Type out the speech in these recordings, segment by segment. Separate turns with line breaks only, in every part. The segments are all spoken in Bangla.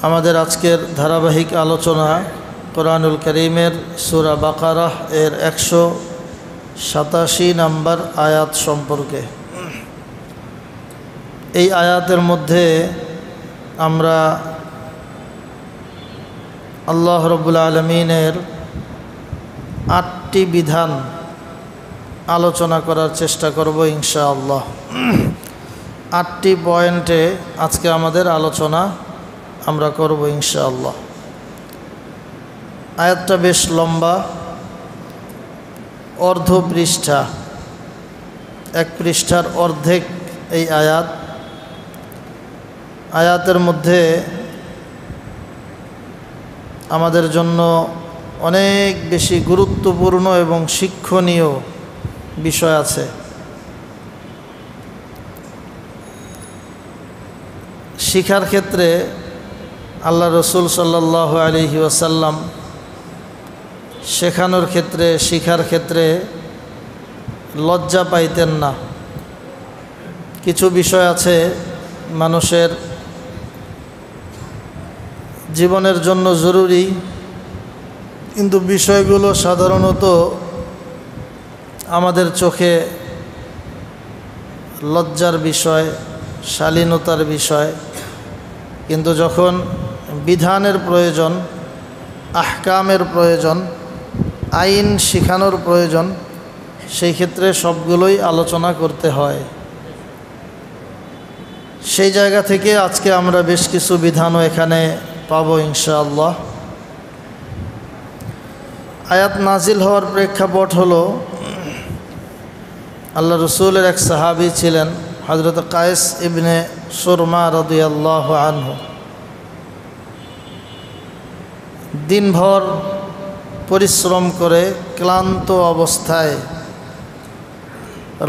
আমাদের আজকের ধারাবাহিক আলোচনা কোরআনুল কারীমের সূরা বাকারাহ এর 187 নম্বর আয়াত সম্পর্কে। এই আয়াতের মধ্যে আমরা আল্লাহ রাব্বুল আলামিনের 8টি বিধান আলোচনা করার চেষ্টা করব ইনশাআল্লাহ। 8টি পয়েন্টে আজকে আমাদের আলোচনা আমরা করব ইনশাআল্লাহ। আয়াতটা বেশ লম্বা, অর্ধ পৃষ্ঠা, এক পৃষ্ঠার অর্ধেক এই আয়াতের মধ্যে আমাদের জন্য অনেক বেশি গুরুত্বপূর্ণ এবং শিক্ষণীয় বিষয় আছে। শিক্ষার ক্ষেত্রে আল্লাহ রসুল সাল্লাল্লাহু আলাইহি ওয়াসাল্লাম শেখানোর ক্ষেত্রে, শিখার ক্ষেত্রে লজ্জা পাইতেন না। কিছু বিষয় আছে মানুষের জীবনের জন্য জরুরি, কিন্তু বিষয়গুলো সাধারণত আমাদের চোখে লজ্জার বিষয়, শালীনতার বিষয়, কিন্তু যখন বিধানের প্রয়োজন, আহকামের প্রয়োজন, আইন শিখানোর প্রয়োজন, সেই ক্ষেত্রে সবগুলোই আলোচনা করতে হয়। সেই জায়গা থেকে আজকে আমরা বেশ কিছু বিধানও এখানে পাবো ইনশাআল্লাহ। আয়াত নাজিল হওয়ার প্রেক্ষাপট হলো, আল্লাহ রসুলের এক সাহাবী ছিলেন হযরত কায়েস ইবনে সুরমা রাদিয়াল্লাহু আনহু। দিনভর পরিশ্রম করে ক্লান্ত অবস্থায়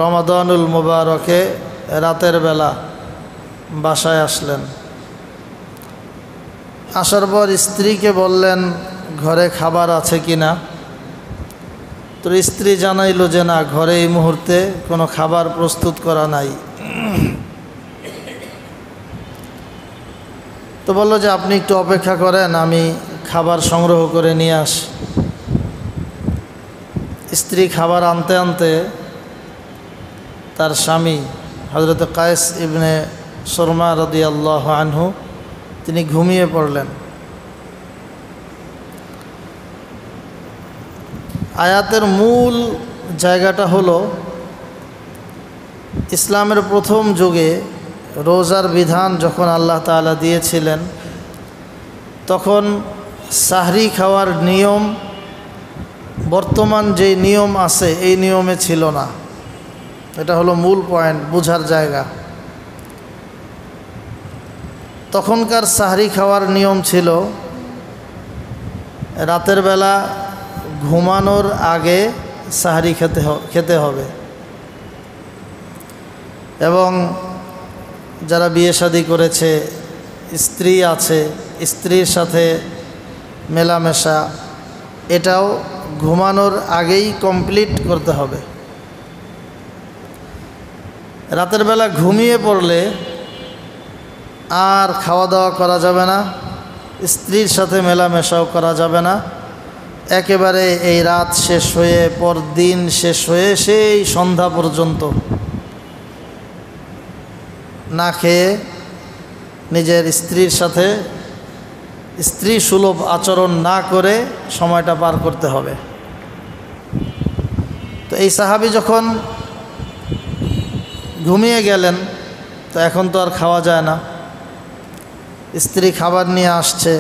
রমাদানুল মুবারকে রাতের বেলা বাসায় আসলেন। আসার পর স্ত্রীকে বললেন ঘরে খাবার আছে কিনা। তো স্ত্রী জানাইল যে না, ঘরে এই মুহূর্তে কোনো খাবার প্রস্তুত করা নাই। তো বলল যে আপনি একটু অপেক্ষা করেন, আমি খাবার সংগ্রহ করে নিয়ে আসি। স্ত্রী খাবার আনতে আনতে তার স্বামী হযরত কায়েস ইবনে সুরমা রাদিয়াল্লাহু আনহু তিনি ঘুমিয়ে পড়লেন। আয়াতের মূল জায়গাটা হলো, ইসলামের প্রথম যুগে রোজার বিধান যখন আল্লাহ তাআলা দিয়েছিলেন, তখন সাহরি খাওয়ার নিয়ম বর্তমান যেই নিয়ম আছে এই নিয়মে ছিল না। এটা হলো মূল পয়েন্ট, বোঝার জায়গা। তখনকার সাহরি খাওয়ার নিয়ম ছিল রাতের বেলা ঘুমানোর আগে সাহরি খেতে হবে, এবং যারা বিয়ে শাদী করেছে, স্ত্রী আছে, স্ত্রীর সাথে মেলামেশা, এটাও ঘুমানোর আগেই কমপ্লিট করতে হবে। রাতের বেলা ঘুমিয়ে পড়লে আর খাওয়া দাওয়া করা যাবে না, স্ত্রীর সাথে মেলামেশাও করা যাবে না। একেবারে এই রাত শেষ হয়ে পরদিন শেষ হয়ে সেই সন্ধ্যা পর্যন্ত না খেয়ে নিজের স্ত্রীর সাথে স্ত্রী সুলভ আচরণ না করে সময়টা পার করতে হবে। তো এই সাহাবী যখন ঘুমিয়ে গেলেন, তো এখন তো আর খাওয়া যায় না। স্ত্রী খাবার নিয়ে আসছে,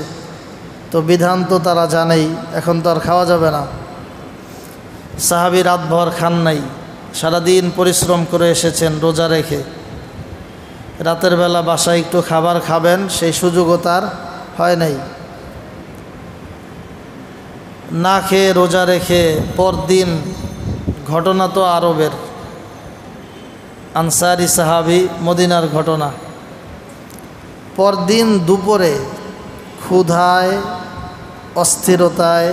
তো বিধান তো তারা জানেই, এখন তো আর খাওয়া যাবে না। সাহাবী রাতভর খান নাই, সারাদিন পরিশ্রম করে এসেছেন রোজা রেখে। রাতের বেলা বাসায় একটু খাবার খাবেন সেই সুযোগও তার হয় নাই। না খেয়ে রোজা রেখে পরদিন, ঘটনা তো আরবের, আনসারি সাহাবী, মদিনার ঘটনা। পরদিন দুপুরে ক্ষুধায়, অস্থিরতায়,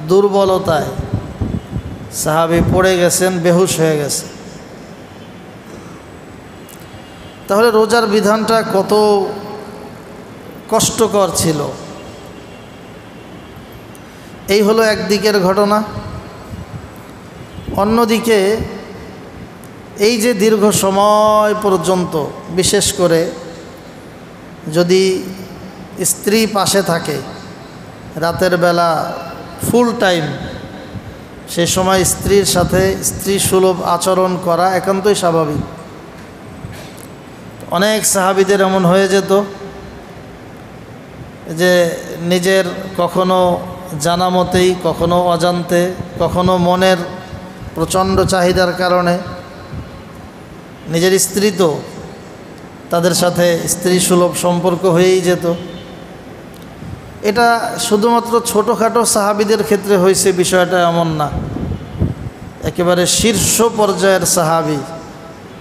দুর্বলতায় সাহাবী পড়ে গেছেন, বেহুশ হয়ে গেছে। তাহলে রোজার বিধানটা কষ্টকর ছিল। এই হলো একদিকের ঘটনা। অন্যদিকে এই যে দীর্ঘ সময় পর্যন্ত, বিশেষ করে যদি স্ত্রী পাশে থাকে রাতের বেলা ফুল টাইম, সে সময় স্ত্রীর সাথে স্ত্রী সুলভ আচরণ করা একান্তই স্বাভাবিক। অনেক সাহাবীদের এমন হয়ে যেত যে নিজের কখনো জানা মতেই, কখনো অজান্তে, কখনো মনের প্রচণ্ড চাহিদার কারণে নিজের স্ত্রী তো তাদের সাথে স্ত্রী সুলভ সম্পর্ক হয়েই যেত। এটা শুধুমাত্র ছোটোখাটো সাহাবীদের ক্ষেত্রে হয়েছে বিষয়টা এমন না। একেবারে শীর্ষ পর্যায়ের সাহাবী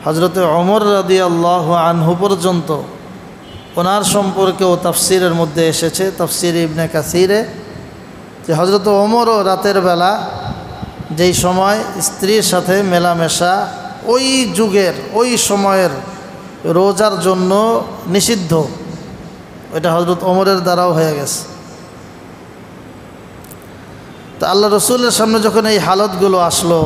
হযরতে ওমর রাদিয়াল্লাহু আনহু পর্যন্ত, ওনার সম্পর্কেও তাফসিরের মধ্যে এসেছে, তাফসির ইবনে কাসিরে, যে হযরত ওমরও রাতের বেলা যেই সময় স্ত্রীর সাথে মেলামেশা ওই যুগের ওই সময়ের রোজার জন্য নিষিদ্ধ, এটা হযরত ওমরের দ্বারাও হয়ে গেছে। তো আল্লাহ রসুলের সামনে যখন এই হালতগুলো আসলো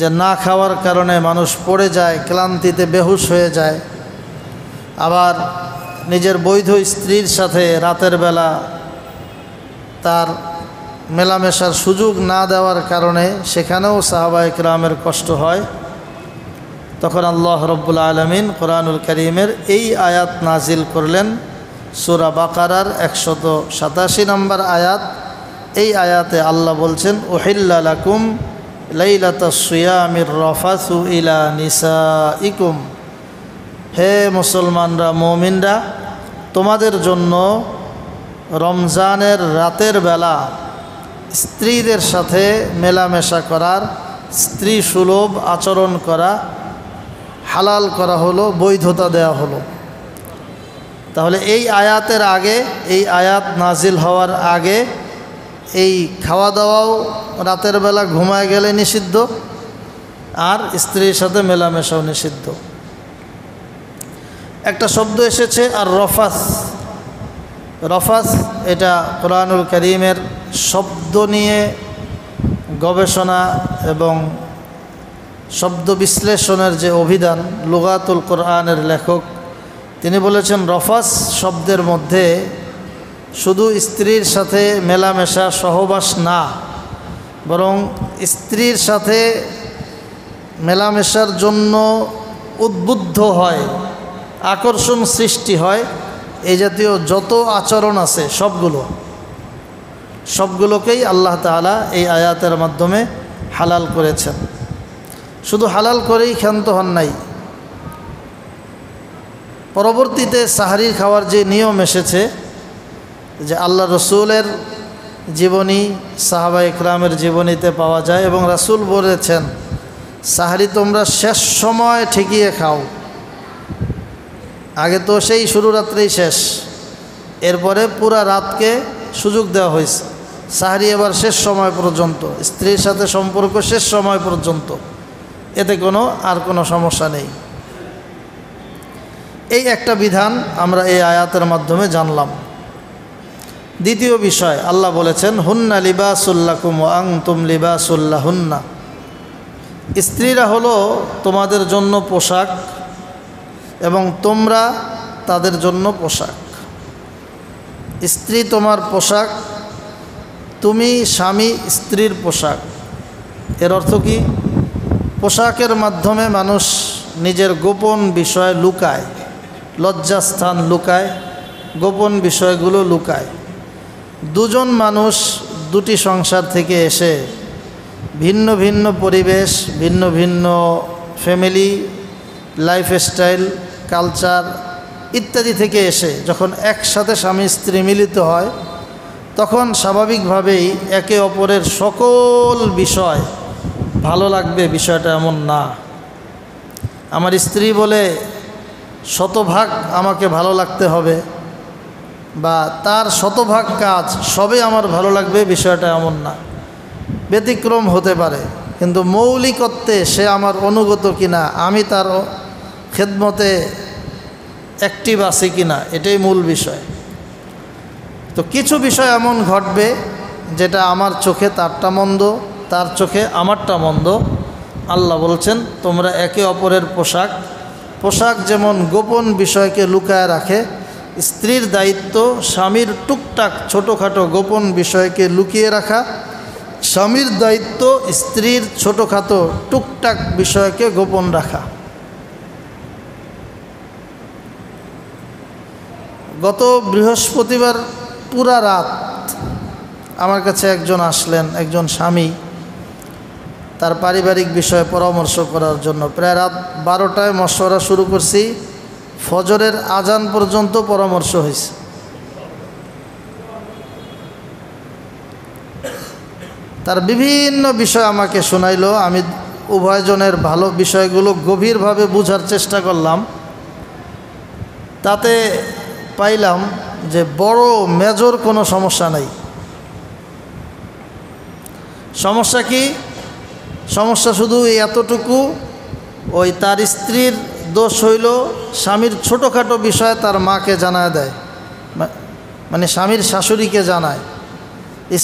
যে না খাওয়ার কারণে মানুষ পড়ে যায়, ক্লান্তিতে বেহুশ হয়ে যায়, আবার নিজের বৈধ স্ত্রীর সাথে রাতের বেলা তার মেলামেশার সুযোগ না দেওয়ার কারণে সেখানেও সাহাবায়ে কেরামের কষ্ট হয়, তখন আল্লাহ রব্বুল আলামিন কোরআনুল কারীমের এই আয়াত নাজিল করলেন। সূরা বাকারার 187 নম্বর আয়াত। এই আয়াতে আল্লাহ বলছেন, উহিল্লা লাকুম লাইলাতাস সিয়ামির রাফাসু ইলা নিসাইকুম, হে মুসলমানরা, মুমিনরা, তোমাদের জন্য রমজানের রাতের বেলা স্ত্রীদের সাথে মেলামেশা করার, স্ত্রী সুলভ আচরণ করা হালাল করা হলো, বৈধতা দেওয়া হলো। তাহলে এই আয়াতের আগে, এই আয়াত নাজিল হওয়ার আগে এই খাওয়া দাওয়াও রাতের বেলা ঘুমায় গেলে নিষিদ্ধ, আর স্ত্রীর সাথে মেলামেশাও নিষিদ্ধ। একটা শব্দ এসেছে আর রফাস। রফাস এটা কোরআনুল কারীমের শব্দ নিয়ে গবেষণা এবং শব্দ বিশ্লেষণের যে অভিধান, লুগাতুল কোরআনের লেখক তিনি বলেছেন, রফাস শব্দের মধ্যে শুধু স্ত্রীর সাথে মেলামেশা, সহবাস না, বরং স্ত্রীর সাথে মেলামেশার জন্য উদ্বুদ্ধ হয়, আকর্ষণ সৃষ্টি হয়, এই জাতীয় যত আচরণ আছে সবগুলোকেই আল্লাহ তাআলা এই আয়াতের মাধ্যমে হালাল করেছেন। শুধু হালাল করেই ক্ষান্ত হন নাই, পরবর্তীতে সাহরির খাওয়ার যে নিয়ম এসেছে, যে আল্লাহ রসুলের জীবনী, সাহাবায়ে কেরামের জীবনীতে পাওয়া যায়, এবং রাসূল বলেছেন, সাহরি তোমরা শেষ সময় ঠেকিয়ে খাও। আগে তো সেই শুরু রাত্রেই শেষ, এরপরে পুরা রাতকে সুযোগ দেওয়া হয়েছে। সাহরি এবার শেষ সময় পর্যন্ত, স্ত্রীর সাথে সম্পর্ক শেষ সময় পর্যন্ত, এতে আর কোনো সমস্যা নেই। এই একটা বিধান আমরা এই আয়াতের মাধ্যমে জানলাম। দ্বিতীয় বিষয়, আল্লাহ বলেছেন, হুন্না লিবাসুল লাকুম ওয়া আনতুম লিবাসুল লাহুন্না, স্ত্রীরা হলো তোমাদের জন্য পোশাক এবং তোমরা তাদের জন্য পোশাক। স্ত্রী তোমার পোশাক, তুমি স্বামী স্ত্রীর পোশাক। এর অর্থ কি? পোশাকের মাধ্যমে মানুষ নিজের গোপন বিষয় লুকায়, লজ্জাস্থান লুকায়, গোপন বিষয়গুলো লুকায়। দুজন মানুষ দুটি সংসার থেকে এসে ভিন্ন ভিন্ন পরিবেশ, ভিন্ন ভিন্ন ফ্যামিলি, লাইফস্টাইল, কালচার ইত্যাদি থেকে এসে যখন একসাথে স্বামী স্ত্রী মিলিত হয়, তখন স্বাভাবিকভাবেই একে অপরের সকল বিষয় ভালো লাগবে, বিষয়টা এমন না। আমার স্ত্রী বলে শতভাগ আমাকে ভালো লাগতে হবে, বা তার শতভাগ কাজ সবই আমার ভালো লাগবে, বিষয়টা এমন না। ব্যতিক্রম হতে পারে, কিন্তু মৌলিকত্বে সে আমার অনুগত কিনা, আমি তার খেদমতে অ্যাক্টিভ আছে কি না, এটাই মূল বিষয়। তো কিছু বিষয় এমন ঘটবে যেটা আমার চোখে তারটা মন্দ, তার চোখে আমারটা মন্দ। আল্লাহ বলছেন তোমরা একে অপরের পোশাক যেমন গোপন বিষয়কে লুকায় রাখে, স্ত্রীর দায়িত্ব স্বামীর টুকটাক ছোটোখাটো গোপন বিষয়কে লুকিয়ে রাখা, স্বামীর দায়িত্ব স্ত্রীর ছোটোখাটো টুকটাক বিষয়কে গোপন রাখা। গত বৃহস্পতিবার পুরা রাত আমার কাছে একজন আসলেন, একজন স্বামী, তার পারিবারিক বিষয়ে পরামর্শ করার জন্য। প্রায় রাত 12টায় মশওয়ারা শুরু করছি, ফজরের আজান পর্যন্ত পরামর্শ হয়েছে। তার বিভিন্ন বিষয় আমাকে শোনাইলো। আমি উভয়জনের ভালো বিষয়গুলো গভীরভাবে বোঝার চেষ্টা করলাম। তাতে পাইলাম যে বড় মেজর কোনো সমস্যা নাই। সমস্যা কি? সমস্যা শুধু এতটুকু, ওই তার স্ত্রীর দোষ হইল স্বামীর ছোটোখাটো বিষয় তার মাকে জানায় দেয়, মানে স্বামীর শাশুড়িকে জানায়,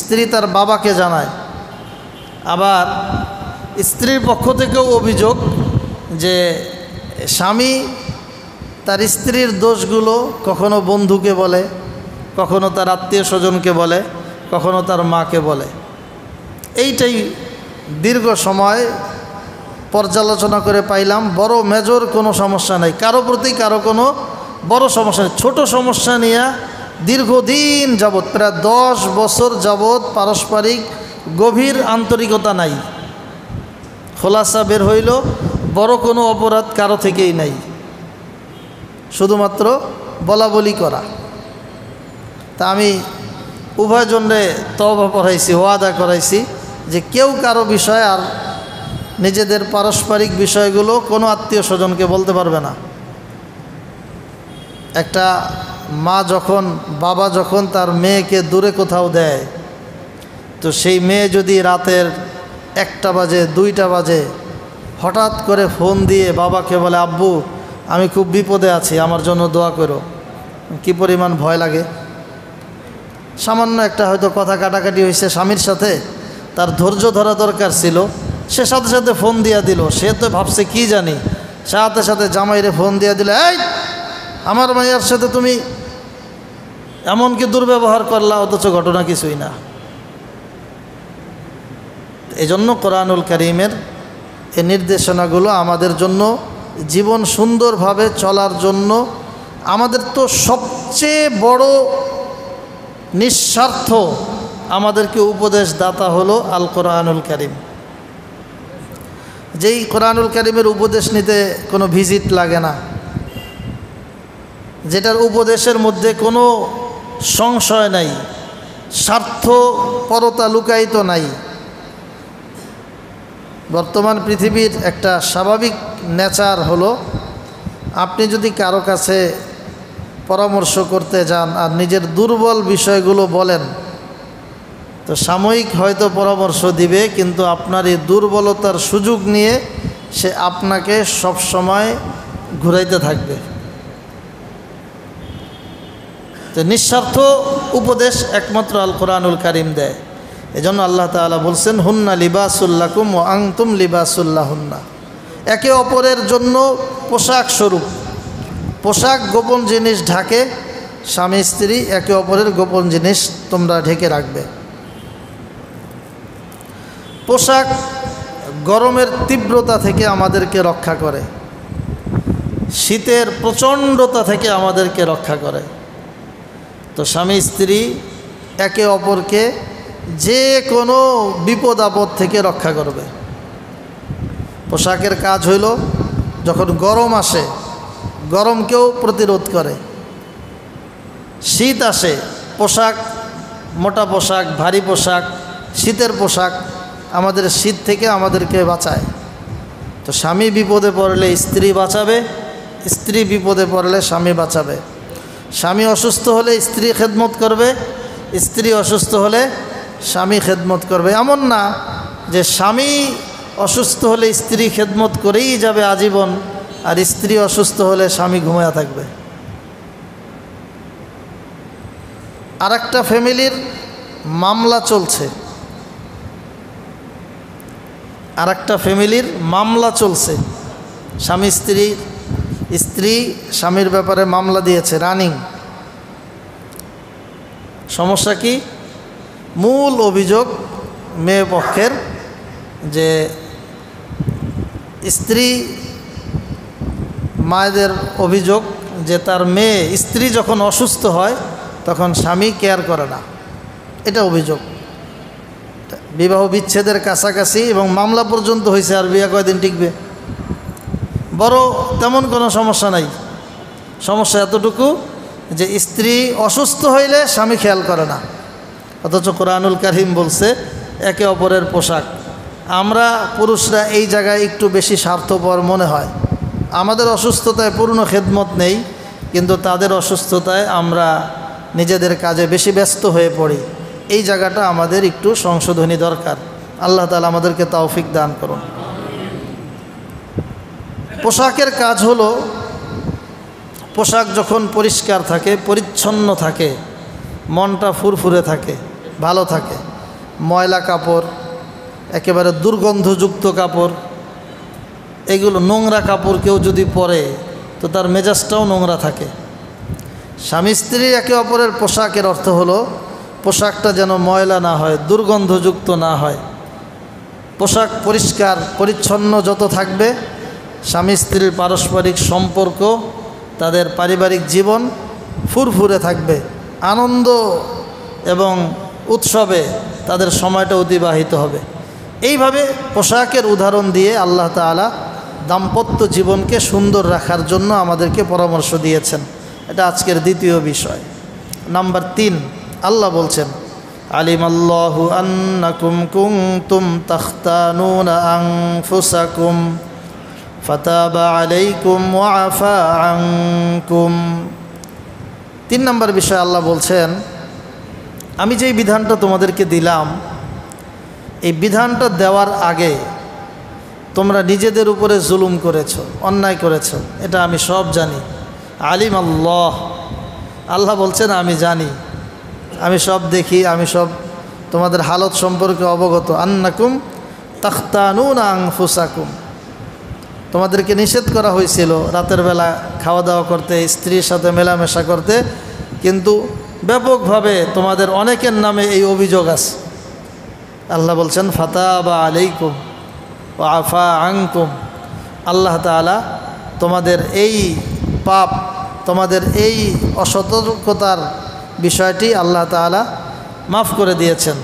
স্ত্রী তার বাবাকে জানায়। আবার স্ত্রীর পক্ষ থেকেও অভিযোগ যে স্বামী তার স্ত্রীর দোষগুলো কখনো বন্ধুকে বলে, কখনো তার আত্মীয় স্বজনকে বলে, কখনো তার মাকে বলে। এইটাই দীর্ঘ সময় পর্যালোচনা করে পাইলাম বড় মেজর কোনো সমস্যা নেই, কারো প্রতি কারো কোনো বড় সমস্যা নেই। ছোটো সমস্যা নিয়ে দীর্ঘদিন যাবৎ, প্রায় 10 বছর যাবৎ পারস্পরিক গভীর আন্তরিকতা নাই। খোলাসা বের হইল বড় কোনো অপরাধ কারো থেকেই নাই, শুধুমাত্র বলা বলি করা। তা আমি উভয়জনে তওবা পড়াইছি, ওয়াদা করাইছি যে কেউ কারো বিষয় আর নিজেদের পারস্পরিক বিষয়গুলো কোনো আত্মীয় স্বজনকে বলতে পারবে না। একটা মা যখন, বাবা যখন তার মেয়েকে দূরে কোথাও দেয়, তো সেই মেয়ে যদি রাতের 1টা বাজে 2টা বাজে হঠাৎ করে ফোন দিয়ে বাবাকে বলে, আব্বু আমি খুব বিপদে আছি, আমার জন্য দোয়া করো, কি পরিমাণ ভয় লাগে। সামান্য একটা হয়তো কথা কাটাকাটি হয়েছে স্বামীর সাথে, তার ধৈর্য ধরা দরকার ছিল, সে সাথে সাথে ফোন দিয়া দিল। সে তো ভাবছে কি জানি, সাথে সাথে জামাইরে ফোন দিয়া দিল, এই আমার মাইয়ার সাথে তুমি এমন কি দুর্ব্যবহার করলা, অথচ ঘটনা কিছুই না। এজন্য কোরআনুল কারীমের এই নির্দেশনাগুলো আমাদের জন্য, জীবন সুন্দরভাবে চলার জন্য আমাদের তো সবচেয়ে বড় নিঃস্বার্থ আমাদেরকে উপদেশ দাতা হলো আল কোরআনুল কারীম। যেই কোরআনুল কারীমের উপদেশ নিতে কোনো ভিজিট লাগে না, যেটার উপদেশের মধ্যে কোনো সংশয় নাই, স্বার্থপরতা লুকায়িত নাই। বর্তমান পৃথিবীর একটা স্বাভাবিক নেচার হলো, আপনি যদি কারো কাছে পরামর্শ করতে যান আর নিজের দুর্বল বিষয়গুলো বলেন, তো সাময়িক হয়তো পরামর্শ দিবে, কিন্তু আপনার এই দুর্বলতার সুযোগ নিয়ে সে আপনাকে সব সময় ঘুরাইতে থাকবে। তো নিঃস্বার্থ উপদেশ একমাত্র আল কোরআনুল কারীম দেয়। এজন্য আল্লাহ তাআলা বলছেন, হুন্না লিবাসুল লাকুম ওয়া আনতুম লিবাসুল লাহুন্না। একে অপরের জন্য পোশাক স্বরূপ। পোশাক গোপন জিনিস ঢাকে, স্বামী স্ত্রী একে অপরের গোপন জিনিস তোমরা ঢেকে রাখবে। পোশাক গরমের তীব্রতা থেকে আমাদেরকে রক্ষা করে, শীতের প্রচণ্ডতা থেকে আমাদেরকে রক্ষা করে। তো স্বামী স্ত্রী একে অপরকে যে কোনো বিপদ আপদ থেকে রক্ষা করবে। পোশাকের কাজ হইল, যখন গরম আসে গরমকেও প্রতিরোধ করে, শীত আসে পোশাক, মোটা পোশাক, ভারী পোশাক, শীতের পোশাক আমাদের শীত থেকে আমাদেরকে বাঁচায়। তো স্বামী বিপদে পড়লে স্ত্রী বাঁচাবে, স্ত্রী বিপদে পড়লে স্বামী বাঁচাবে। স্বামী অসুস্থ হলে স্ত্রী খেদমত করবে, স্ত্রী অসুস্থ হলে স্বামী খেদমত করবে। এমন না যে স্বামী অসুস্থ হলে স্ত্রী খেদমত করেই যাবে আজীবন, আর স্ত্রী অসুস্থ হলে স্বামী ঘুমায়া থাকবে। আরেকটা ফ্যামিলির মামলা চলছে, আরেকটা ফ্যামিলির মামলা চলছে। স্বামী স্ত্রী স্বামীর ব্যাপারে মামলা দিয়েছে, রানিং। সমস্যা কি? মূল অভিযোগ মেয়ে পক্ষের যে স্ত্রী, মায়েদের অভিযোগ যে তার মেয়ে স্ত্রী যখন অসুস্থ হয় তখন স্বামী কেয়ার করে না, এটা অভিযোগ। বিবাহ বিচ্ছেদের কাছাকাছি এবং মামলা পর্যন্ত হয়েছে, আর বিয়ে কয়দিন টিকবে? বড় তেমন কোনো সমস্যা নাই, সমস্যা এতটুকু যে স্ত্রী অসুস্থ হইলে স্বামী খেয়াল করে না। অথচ কোরআনুল কারীম বলছে একে অপরের পোশাক। আমরা পুরুষরা এই জায়গায় একটু বেশি স্বার্থপর মনে হয়। আমাদের অসুস্থতায় পূর্ণ খেদমত নেই, কিন্তু তাদের অসুস্থতায় আমরা নিজেদের কাজে বেশি ব্যস্ত হয়ে পড়ি। এই জায়গাটা আমাদের একটু সংশোধনী দরকার। আল্লাহ তাআলা আমাদেরকে তৌফিক দান করুন। পোশাকের কাজ হলো, পোশাক যখন পরিষ্কার থাকে, পরিচ্ছন্ন থাকে, মনটা ফুরফুরে থাকে, ভালো থাকে। ময়লা কাপড়, একেবারে দুর্গন্ধযুক্ত কাপড়, এগুলো নোংরা কাপড় কেউ যদি পরে তো তার মেজাজটাও নোংরা থাকে। স্বামী স্ত্রী একে অপরের পোশাকের অর্থ হলো পোশাকটা যেন ময়লা না হয়, দুর্গন্ধযুক্ত না হয়। পোশাক পরিষ্কার পরিচ্ছন্ন যত থাকবে, স্বামী স্ত্রীর পারস্পরিক সম্পর্ক, তাদের পারিবারিক জীবন ফুরফুরে থাকবে, আনন্দ এবং উৎসবে তাদের সময়টা অতিবাহিত হবে। এইভাবে পোশাকের উদাহরণ দিয়ে আল্লাহ তাআলা দাম্পত্য জীবনকে সুন্দর রাখার জন্য আমাদেরকে পরামর্শ দিয়েছেন। এটা আজকের দ্বিতীয় বিষয়। নাম্বার 3, আল্লাহ বলছেন আলিমাল্লাহু আন্নাকুম কুনতুম তাখতানুনা আনফুসাকুম ফাতাবা আলাইকুম ওয়া আফা আনকুম। 3 নম্বর বিষয় আল্লাহ বলছেন, আমি যেই বিধানটা তোমাদেরকে দিলাম, এই বিধানটা দেওয়ার আগে তোমরা নিজেদের উপরে জুলুম করেছো, অন্যায় করেছো, এটা আমি সব জানি। আলিম আল্লাহ, আল্লাহ বলছেন আমি জানি, আমি সব দেখি, আমি সব তোমাদের হালত সম্পর্কে অবগত। আন্নাকুম তাখতানুনা আনফুসাকুম, তোমাদেরকে নিষেধ করা হয়েছিল রাতের বেলা খাওয়া দাওয়া করতে, স্ত্রীর সাথে মেলামেশা করতে, কিন্তু ব্যাপকভাবে তোমাদের অনেকের নামে এই অভিযোগ আছে। আল্লাহ বলছেন ফাতাবা আলাইকুম ওয়া আফা আনকুম, আল্লাহ তাআলা তোমাদের এই পাপ, তোমাদের এই অসতর্কতার বিষয়টি আল্লাহ তাআলা মাফ করে দিয়েছেন।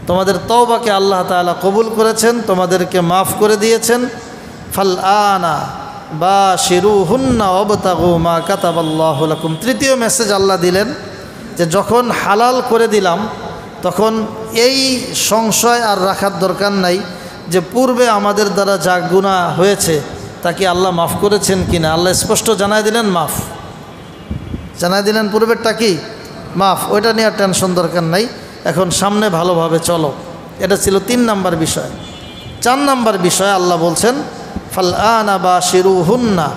তোমাদের তওবাকে আল্লাহ তাআলা কবুল করেছেন, তোমাদেরকে মাফ করে দিয়েছেন। ফাল আনা বাশিরুহুন্না ওয়াবতাগু মা কাতাবাল্লাহু লাকুম। তৃতীয় মেসেজ আল্লাহ দিলেন যে যখন হালাল করে দিলাম তখন এই সংশয় আর রাখার দরকার নাই যে পূর্বে আমাদের দ্বারা যা গুনাহ হয়েছে তা কি আল্লাহ মাফ করেছেন কিনা। আল্লাহ স্পষ্ট জানাই দিলেন মাফ, জানাই দিলেন পূর্বেরটা কি মাফ, ওইটা নিয়ে আর টেনশন দরকার নাই, এখন সামনে ভালোভাবে চলো। এটা ছিল 3 নম্বর বিষয়। 4 নম্বর বিষয় আল্লাহ বলছেন ফাল আনা বাশিরুহুন্না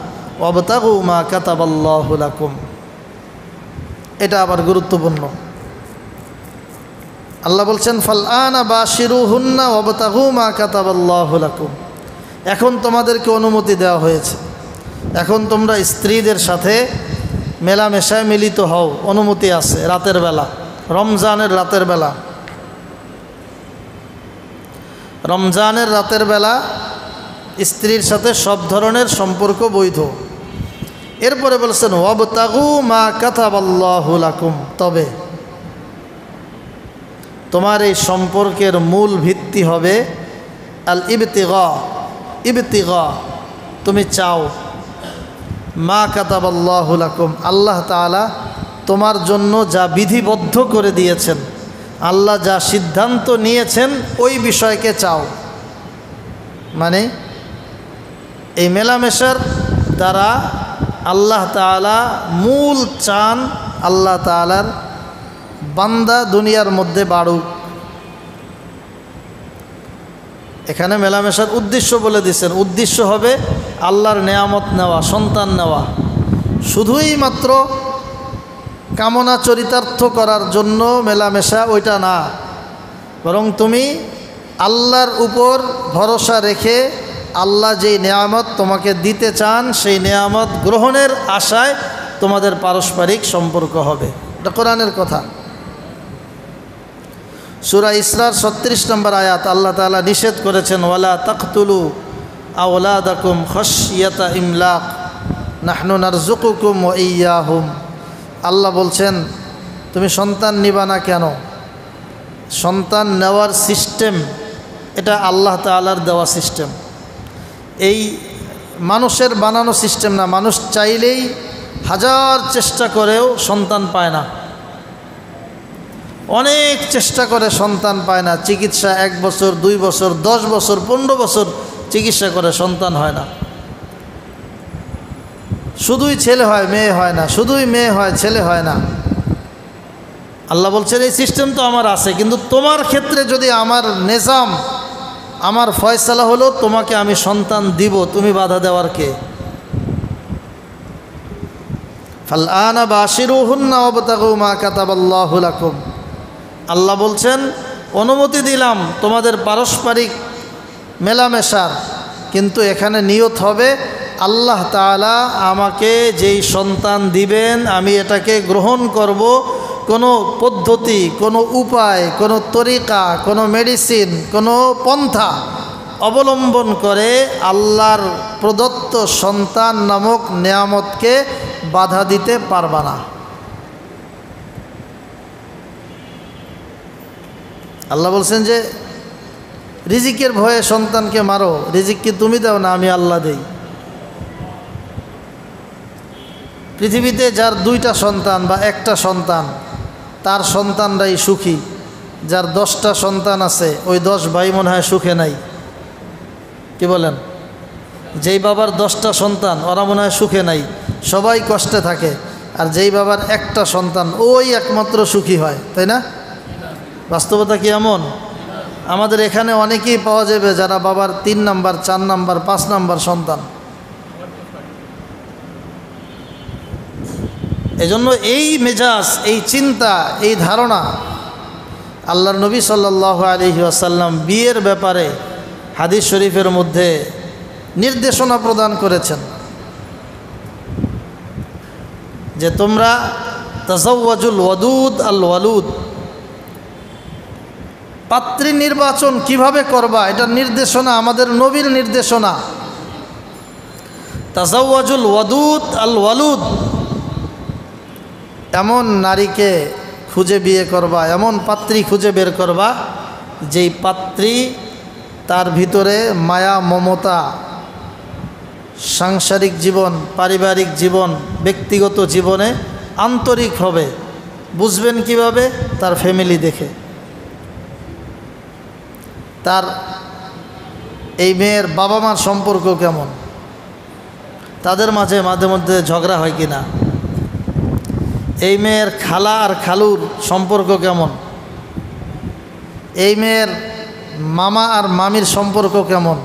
ওয়াবতাগু মা কাতাবাল্লাহু লাকুম। এটা আবার গুরুত্বপূর্ণ। আল্লাহ বলছেন ফাল আনা বাশিরুহুন্না ওয়াবতাগু মা কাতাবাল্লাহু লাকুম। এখন তোমাদেরকে অনুমতি দেওয়া হয়েছে, এখন তোমরা স্ত্রীদের সাথে মেলামেশায় মিলিত হও, অনুমতি আছে। রাতের বেলা, রমজানের রাতের বেলা, রমজানের রাতের বেলা স্ত্রীর সাথে সব ধরনের সম্পর্ক বৈধ। এরপরে বলছেন ওয়াবতাগু মা কাতাবাল্লাহু লাকুম, তবে তোমার এই সম্পর্কের মূল ভিত্তি হবে আল ইবতিগা। ইবতিগা, তুমি চাও, মা কাতাবাল্লাহু লাকুম, আল্লাহ তাআলা তোমার জন্য যা বিধিবদ্ধ করে দিয়েছেন, আল্লাহ যা সিদ্ধান্ত নিয়েছেন ওই বিষয়কে চাও। মানে এই মেলামেশার দ্বারা আল্লাহ তাআলা মূল চান আল্লাহ তাআলার বান্দা দুনিয়ার মধ্যে বাড়ুক। এখানে মেলামেশার উদ্দেশ্য বলে দিয়েছেন, উদ্দেশ্য হবে আল্লাহর নেয়ামত নেওয়া, সন্তান নেওয়া। শুধুই মাত্র কামনা চরিতার্থ করার জন্য মেলামেশা ওইটা না, বরং তুমি আল্লাহর উপর ভরসা রেখে আল্লাহ যেই নেয়ামত তোমাকে দিতে চান সেই নেয়ামত গ্রহণের আশায় তোমাদের পারস্পরিক সম্পর্ক হবে। এটা কোরআনের কথা। সূরা ইসরার ৩৬ নম্বর আয়াত আল্লাহ তাআলা নিষেধ করেছেন, ওয়ালা তাকতুলু আওলাদাকুম খাশইয়াতা ইমলাক নাহনু নারযুকুকুম ওয়া ইয়্যাহুম। আল্লাহ বলছেন তুমি সন্তান নিবা না কেন? সন্তান নেওয়ার সিস্টেম এটা আল্লাহ তাআলার দেওয়া সিস্টেম, এই মানুষের বানানো সিস্টেম না। মানুষ চাইলেই হাজার চেষ্টা করেও সন্তান পায় না, অনেক চেষ্টা করে সন্তান পায় না। চিকিৎসা 1 বছর 2 বছর 10 বছর 15 বছর চিকিৎসা করে সন্তান হয় না। শুধুই ছেলে হয় মেয়ে হয় না, শুধুই মেয়ে হয় ছেলে হয় না। আল্লাহ বলছেন এই সিস্টেম তো আমার আছে, কিন্তু তোমার ক্ষেত্রে যদি আমার নিজাম আমার ফয়সালা হলো তোমাকে আমি সন্তান দিব, তুমি বাধা দেওয়ার কে? ফালআনা বাশিরুহুন্না ওয়াবতাগু মা কাতাবাল্লাহু লাকুম। আল্লাহ বলছেন অনুমতি দিলাম তোমাদের পারস্পরিক মেলামেশার, কিন্তু এখানে নিয়ত হবে আল্লাহ তাআলা আমাকে যেই সন্তান দিবেন আমি এটাকে গ্রহণ করব। কোনো পদ্ধতি, কোনো উপায়, কোনো তরিকা, কোনো মেডিসিন, কোনো পন্থা অবলম্বন করে আল্লাহর প্রদত্ত সন্তান নামক নেয়ামতকে বাধা দিতে পারবা না। আল্লাহ বলছেন যে রিজিকের ভয়ে সন্তানকে মারো, রিজিক কি তুমি দাও না, আমি আল্লাহ দেই। পৃথিবীতে যার 2টা সন্তান বা 1টা সন্তান তার সন্তানরাই সুখী, যার 10টা সন্তান আছে ওই 10 ভাই মনে হয় সুখে নাই। কি বলেন? যেই বাবার 10টা সন্তান ওরা মনে হয় সুখে নাই, সবাই কষ্টে থাকে। আর যেই বাবার 1টা সন্তান ওই একমাত্র সুখী হয়, তাই না? বাস্তবতা কি এমন? আমাদের এখানে অনেকেই পাওয়া যাবে যারা বাবার 3 নাম্বার 4 নাম্বার 5 নাম্বার সন্তান। এজন্য এই মেজাজ, এই চিন্তা, এই ধারণা আল্লাহর নবী সাল্লাল্লাহু আলাইহি ওয়াসাল্লাম বিয়ের ব্যাপারে হাদিস শরীফের মধ্যে নির্দেশনা প্রদান করেছেন যে তোমরা তাজাওয়াজুল ওয়াদুদ আল ওয়ালুদ, পাত্রী নির্বাচন কিভাবে করবা এটা নির্দেশনা, আমাদের নবীর নির্দেশনা। তাজাওয়াজুল ওয়াদুদ আল ওয়ালুদ, এমন নারীকে খুঁজে বিয়ে করবা, এমন পাত্রী খুঁজে বের করবা যেই পাত্রী তার ভিতরে মায়া মমতা, সাংসারিক জীবন, পারিবারিক জীবন, ব্যক্তিগত জীবনে আন্তরিক হবে। বুঝবেন কিভাবে? তার ফ্যামিলি দেখে। তার এই মেয়ের বাবা মার সম্পর্ক কেমন, তাদের মাঝে মাঝে মধ্যে ঝগড়া হয় কিনা, এই মেয়ের খালা আর খালুর সম্পর্ক কেমন, এই মেয়ের মামা আর মামির সম্পর্ক কেমন।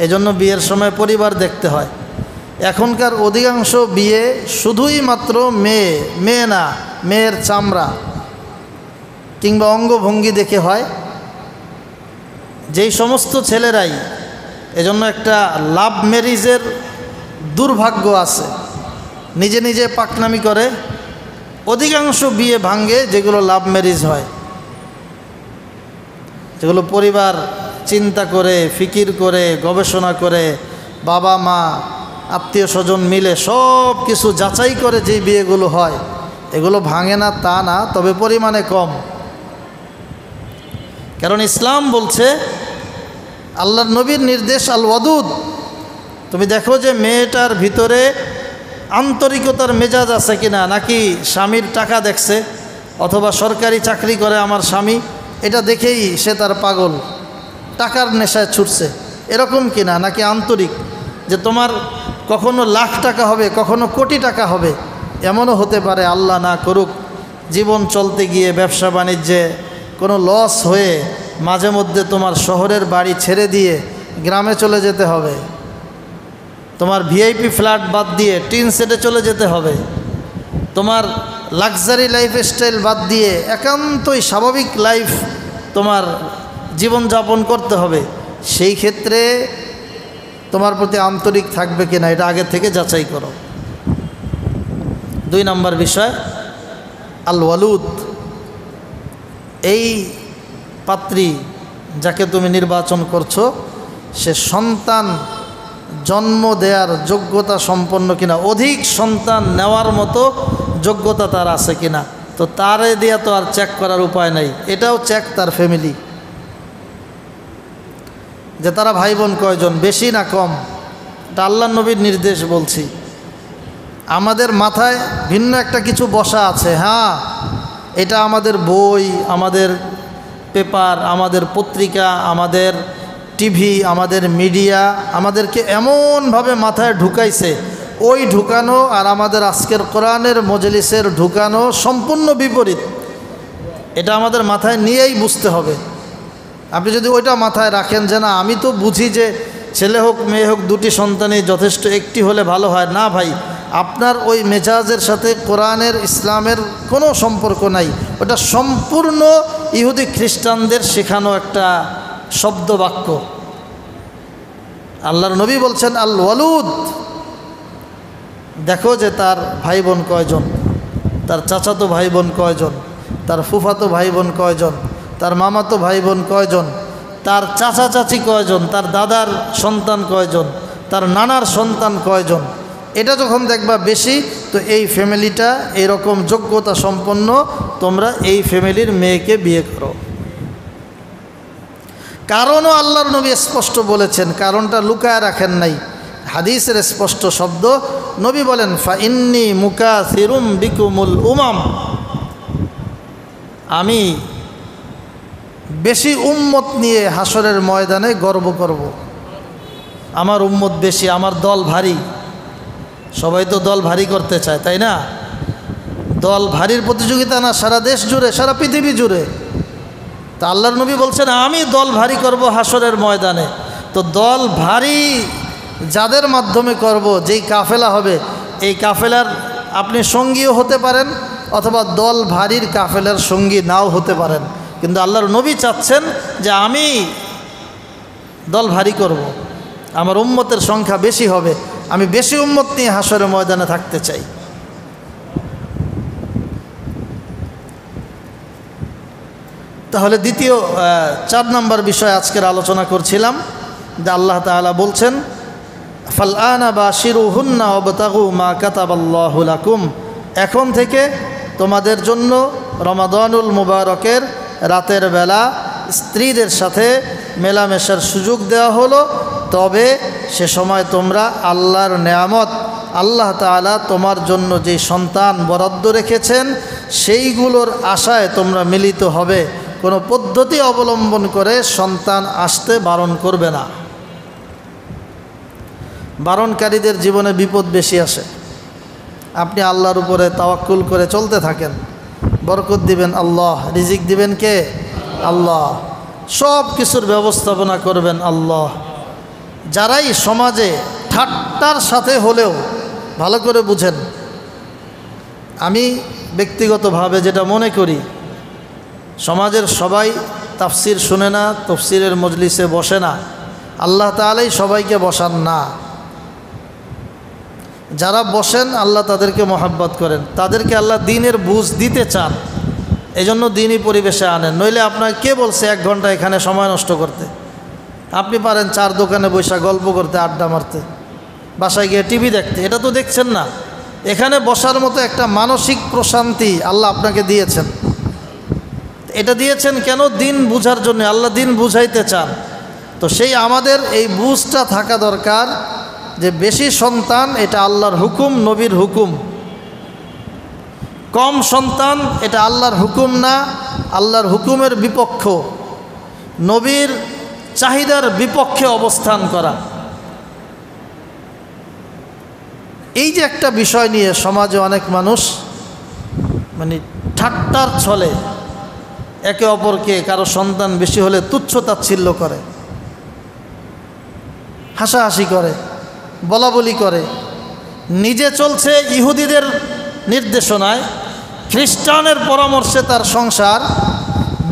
এজন্য বিয়ের সময় পরিবার দেখতে হয়। এখনকার অধিকাংশ বিয়ে শুধুই মাত্র মেয়ে, মেয়ে না মেয়ের চামড়া কিংবা অঙ্গভঙ্গি দেখে হয়। যেই সমস্ত ছেলেরাই, এজন্য একটা লাভ ম্যারেজের দুর্ভাগ্য আছে, নিজে নিজে পাকনামি করে, অধিকাংশ বিয়ে ভাঙ্গে যেগুলো লাভ ম্যারেজ হয়, যেগুলো পরিবার চিন্তা করে, ফিকির করে, গবেষণা করে, বাবা মা আত্মীয় স্বজন মিলে সব কিছু যাচাই করে যে বিয়েগুলো হয়, এগুলো ভাঙে না তা না, তবে পরিমাণে কম। কারণ ইসলাম বলছে, আল্লাহর নবীর নির্দেশ আল ওয়াদুদ। তুমি দেখো যে মেয়েটার ভিতরে আন্তরিকতার মেজাজ আছে কিনা, নাকি স্বামীর টাকা দেখছে অথবা সরকারি চাকরি করে আমার স্বামী, এটা দেখেই সে তার পাগল, টাকার নেশায় ছুটছে, এরকম কিনা, নাকি আন্তরিক যে তোমার কখনো লাখ টাকা হবে কখনো কোটি টাকা হবে। এমনও হতে পারে, আল্লাহ না করুক, জীবন চলতে গিয়ে ব্যবসা বাণিজ্যে কোনো লস হয়ে মাঝে মধ্যে তোমার শহরের বাড়ি ছেড়ে দিয়ে গ্রামে চলে যেতে হবে, তোমার ভিআইপি ফ্ল্যাট বাদ দিয়ে টিন সেটে চলে যেতে হবে, তোমার লাক্সারি লাইফস্টাইল বাদ দিয়ে একান্তই স্বাভাবিক লাইফ তোমার জীবনযাপন করতে হবে, সেই ক্ষেত্রে তোমার প্রতি আন্তরিক থাকবে কিনা এটা আগে থেকে যাচাই করো। 2 নম্বর বিষয় আল ওয়ালুদ, এই পাত্রী যাকে তুমি নির্বাচন করছো সে সন্তান জন্ম দেওয়ার যোগ্যতা সম্পন্ন কিনা, অধিক সন্তান নেওয়ার মতো যোগ্যতা তার আছে কিনা। তো তারে দিয়া তো আর চেক করার উপায় নাই, এটাও চেক তার ফ্যামিলি, যে তারা ভাই বোন কয়জন, বেশি না কম। এটা আল্লাহর নবীর নির্দেশ বলছি। আমাদের মাথায় ভিন্ন একটা কিছু বসা আছে, হ্যাঁ এটা আমাদের বই, আমাদের পেপার, আমাদের পত্রিকা, আমাদের টিভি, আমাদের মিডিয়া আমাদেরকে এমনভাবে মাথায় ঢুকাইছে, ওই ঢুকানো আর আমাদের আজকের কোরআনের মজলিসের ঢুকানো সম্পূর্ণ বিপরীত। এটা আমাদের মাথায় নিয়েই বুঝতে হবে। আপনি যদি ওইটা মাথায় রাখেন যে না আমি তো বুঝি যে ছেলে হোক মেয়ে হোক দুটি সন্তানই যথেষ্ট, একটি হলে ভালো হয়, না ভাই, আপনার ওই মেজাজের সাথে কোরআনের ইসলামের কোনো সম্পর্ক নাই। ওটা সম্পূর্ণ ইহুদি খ্রিস্টানদের শেখানো একটা শব্দ বাক্য। আল্লাহর নবী বলছেন আল ওয়ালুদ, দেখো যে তার ভাই বোন কয়জন, তার চাচাতো ভাই বোন কয়জন, তার ফুফাতো ভাই বোন কয়জন, তার মামাতো ভাই বোন কয়জন, তার চাচা চাচি কয়জন, তার দাদার সন্তান কয়জন, তার নানার সন্তান কয়জন। এটা যখন দেখবা বেশি, তো এই ফ্যামিলিটা এরকম যোগ্যতা সম্পন্ন, তোমরা এই ফ্যামিলির মেয়েকে বিয়ে করো। কারণও আল্লাহর নবী স্পষ্ট বলেছেন, কারণটা লুকায় রাখেন নাই, হাদিসের স্পষ্ট শব্দ। নবী বলেন ফাইন্নি মুকাসিরুম বিকুমুল উমাম, আমি বেশি উম্মত নিয়ে হাসরের ময়দানে গর্ব করব। আমার উম্মত বেশি, আমার দল ভারী। সবাই তো দল ভারী করতে চায়, তাই না? দল ভারীর প্রতিযোগিতা না সারা দেশ জুড়ে, সারা পৃথিবী জুড়ে। তা আল্লাহর নবী বলছেন আমি দল ভারী করব হাসরের ময়দানে। তো দল ভারী যাদের মাধ্যমে করব, যেই কাফেলা হবে, এই কাফেলার আপনি সঙ্গীও হতে পারেন, অথবা দল ভারীর কাফেলার সঙ্গী নাও হতে পারেন। কিন্তু আল্লাহর নবী চাচ্ছেন যে আমি দল ভারী করব, আমার উম্মতের সংখ্যা বেশি হবে, আমি বেশি উম্মত নিয়ে হাসরের ময়দানে থাকতে চাই। তাহলে দ্বিতীয় 4 নম্বর বিষয় আজকের আলোচনা করছিলাম, যে আল্লাহ তাআলা বলছেন ফালআনা বাশিরুহুন্না ওয়াবতাগু মা কাতাবাল্লাহু লাকুম, এখন থেকে তোমাদের জন্য রমাদানুল মুবারকের রাতের বেলা স্ত্রীদের সাথে মেলামেশার সুযোগ দেওয়া হলো, তবে সে সময় তোমরা আল্লাহর নেয়ামত, আল্লাহ তাআলা তোমার জন্য যে সন্তান বরাদ্দ রেখেছেন সেইগুলোর আশায় তোমরা মিলিত হবে। কোনো পদ্ধতি অবলম্বন করে সন্তান আসতে বারণ করবে না। বারণকারীদের জীবনে বিপদ বেশি আসে। আপনি আল্লাহর উপরে তাওয়াক্কুল করে চলতে থাকেন, বরকত দিবেন আল্লাহ, রিজিক দিবেন কে? আল্লাহ। সব কিছুর ব্যবস্থাপনা করবেন আল্লাহ। যারাই সমাজে ঠাট্টার সাথে হলেও, ভালো করে বুঝেন, আমি ব্যক্তিগতভাবে যেটা মনে করি, সমাজের সবাই তাফসির শুনে না, তাফসিরের মজলিসে বসে না, আল্লাহ তাআলাই সবাইকে বসান না। যারা বসেন আল্লাহ তাদেরকে মহাব্বত করেন, তাদেরকে আল্লাহ দ্বীনের বুঝ দিতে চান, এজন্য দ্বীনি পরিবেশে আনেন। নইলে আপনাকে কে বলছে 1 ঘন্টা এখানে সময় নষ্ট করতে? আপনি পারেন 4 দোকানে বসে গল্প করতে, আড্ডা মারতে, বাসায় গিয়ে টিভি দেখতে, এটা তো দেখছেন না। এখানে বসার মতো একটা মানসিক প্রশান্তি আল্লাহ আপনাকে দিয়েছেন। এটা দিয়েছেন কেন? দিন বুঝার জন্য, আল্লাহ দিন বুঝাইতে চান। তো সেই আমাদের এই বুঝটা থাকা দরকার যে বেশি সন্তান এটা আল্লাহর হুকুম, নবীর হুকুম। কম সন্তান এটা আল্লাহর হুকুম না, আল্লাহর হুকুমের বিপক্ষ, নবীর চাহিদার বিপক্ষে অবস্থান করা। এই যে একটা বিষয় নিয়ে সমাজে অনেক মানুষ মানে ঠাট্টার ছলে একে অপরকে, কারো সন্তান বেশি হলে তুচ্ছ-তাচ্ছিল্য করে, হাসাহাসি করে, বলাবলি করে, নিজে চলছে ইহুদিদের নির্দেশনায়, খ্রিস্টানের পরামর্শে তার সংসার,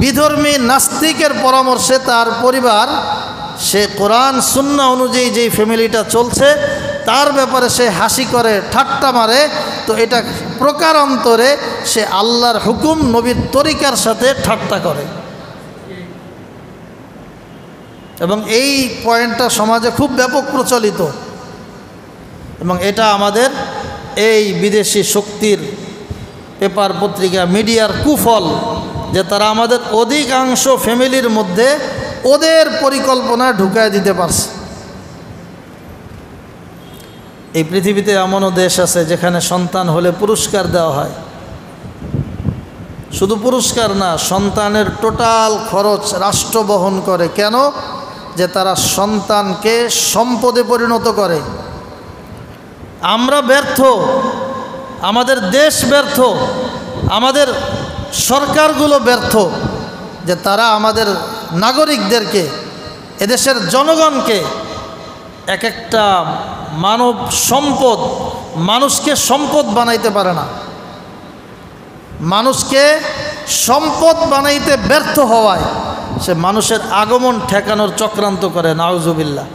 বিধর্মী নাস্তিকের পরামর্শে তার পরিবার, সে কোরআন সুন্নাহ অনুযায়ী যেই ফ্যামিলিটা চলছে তার ব্যাপারে সে হাসি করে, ঠাট্টা মারে, তো এটা প্রকারান্তরে সে আল্লাহর হুকুম নবীর তরিকার সাথে ঠাট্টা করে। এবং এই পয়েন্টটা সমাজে খুব ব্যাপক প্রচলিত, এবং এটা আমাদের এই বিদেশি শক্তির পেপার পত্রিকা মিডিয়ার কুফল, যে তারা আমাদের অধিকাংশ ফ্যামিলির মধ্যে ওদের পরিকল্পনা ঢুকায় দিতে পারছে। এই পৃথিবীতে এমনও দেশ আছে যেখানে সন্তান হলে পুরস্কার দেওয়া হয়। শুধু পুরস্কার না, সন্তানের টোটাল খরচ রাষ্ট্র বহন করে। কেন? যে তারা সন্তানকে সম্পদে পরিণত করে। আমরা ব্যর্থ, আমাদের দেশ ব্যর্থ, আমাদের সরকারগুলো ব্যর্থ, যে তারা আমাদের নাগরিকদেরকে, এদেশের জনগণকে এক একটা মানব সম্পদ, মানুষকে সম্পদ বানাইতে পারে না। মানুষকে সম্পদ বানাইতে ব্যর্থ হওয়ায় সে মানুষের আগমন ঠেকানোর চক্রান্ত করে, নাউজুবিল্লাহ।